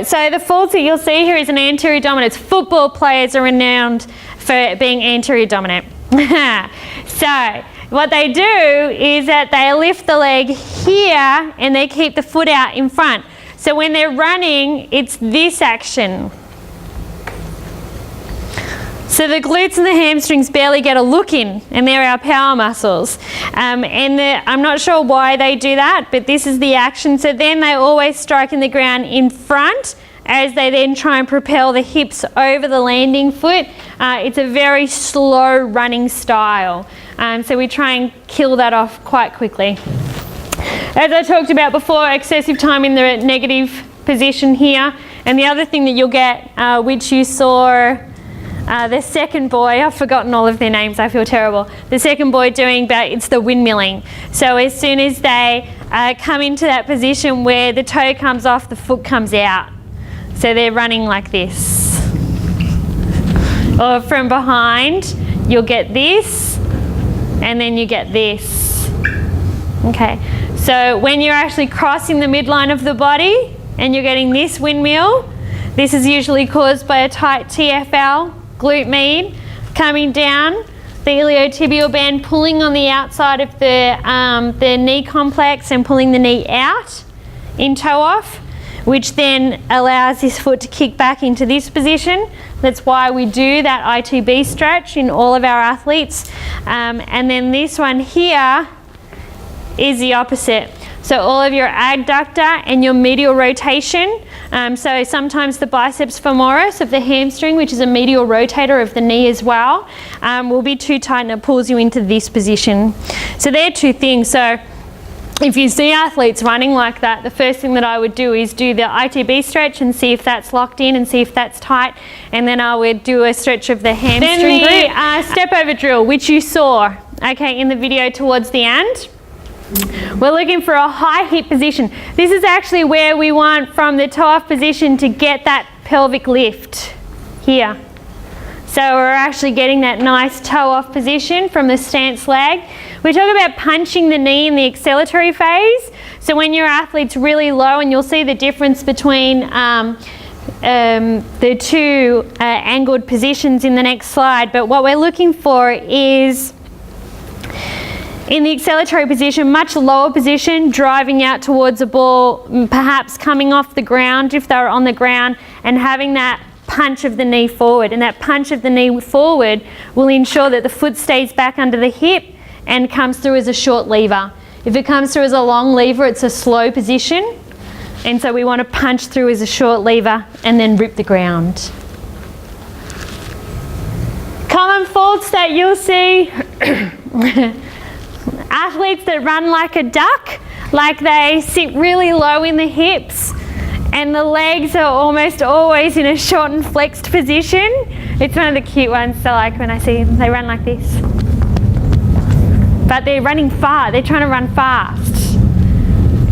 So the faults that you'll see here is an anterior dominance. Football players are renowned for being anterior dominant. So what they do is that they lift the leg here and they keep the foot out in front. So when they're running, it's this action. So the glutes and the hamstrings barely get a look in, and they're our power muscles. I'm not sure why they do that, but this is the action. So then they always strike in the ground in front as they then try and propel the hips over the landing foot. It's a very slow running style. So we try and kill that off quite quickly. As I talked about before, excessive time in the negative position here. And the other thing that you'll get, which you saw the second boy, I've forgotten all of their names, I feel terrible. The second boy doing, but it's the windmilling. So as soon as they come into that position where the toe comes off, the foot comes out. So they're running like this. Or from behind, you'll get this, and then you get this. Okay, so when you're actually crossing the midline of the body and you're getting this windmill, this is usually caused by a tight TFL, glute med, coming down, the iliotibial band pulling on the outside of the knee complex and pulling the knee out in toe off, which then allows this foot to kick back into this position. That's why we do that ITB stretch in all of our athletes. And then this one here is the opposite. So all of your adductor and your medial rotation. So sometimes the biceps femoris of the hamstring, which is a medial rotator of the knee as well, will be too tight and it pulls you into this position. So they're two things. So if you see athletes running like that, the first thing that I would do is do the ITB stretch and see if that's locked in and see if that's tight, and then I would do a stretch of the hamstring glute. Step over drill, which you saw, okay, in the video towards the end. We're looking for a high hip position. This is actually where we want from the toe off position to get that pelvic lift here. So we're actually getting that nice toe off position from the stance leg. We talk about punching the knee in the acceleratory phase. So when your athlete's really low, and you'll see the difference between the two angled positions in the next slide, but what we're looking for is in the acceleratory position, much lower position, driving out towards a ball, perhaps coming off the ground if they're on the ground, and having that punch of the knee forward. And that punch of the knee forward will ensure that the foot stays back under the hip and comes through as a short lever. If it comes through as a long lever, it's a slow position. And so we want to punch through as a short lever and then rip the ground. Common faults that you'll see. Athletes that run like a duck, like they sit really low in the hips and the legs are almost always in a short and flexed position. It's one of the cute ones, so like when I see them, they run like this. But they're running far, they're trying to run fast.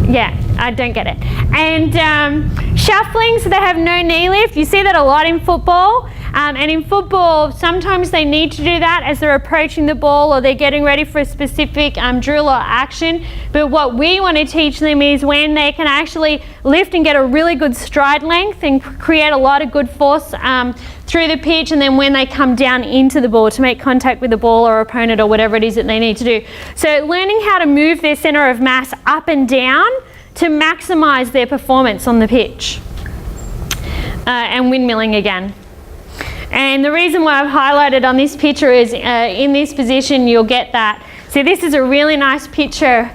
Yeah, I don't get it. And shuffling, so they have no knee lift. You see that a lot in football. And in football, sometimes they need to do that as they're approaching the ball or they're getting ready for a specific drill or action. But what we want to teach them is when they can actually lift and get a really good stride length and create a lot of good force through the pitch, and then when they come down into the ball to make contact with the ball or opponent or whatever it is that they need to do. So learning how to move their center of mass up and down to maximize their performance on the pitch. And windmilling again. And the reason why I've highlighted on this picture is in this position you'll get that. So this is a really nice picture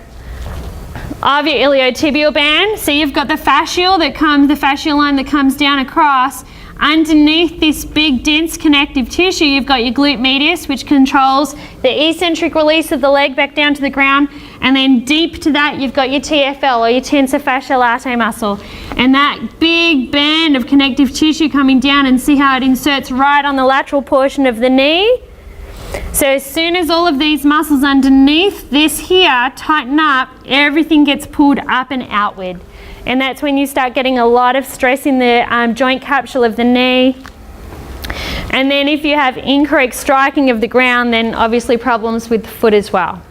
of your iliotibial band. So you've got the fascial line that comes down across. Underneath this big dense connective tissue, you've got your glute medius, which controls the eccentric release of the leg back down to the ground, and then deep to that you've got your TFL or your tensor fasciae latae muscle, and that big band of connective tissue coming down, and see how it inserts right on the lateral portion of the knee. So as soon as all of these muscles underneath this here tighten up, everything gets pulled up and outward. And that's when you start getting a lot of stress in the joint capsule of the knee. And then if you have incorrect striking of the ground, then obviously problems with the foot as well.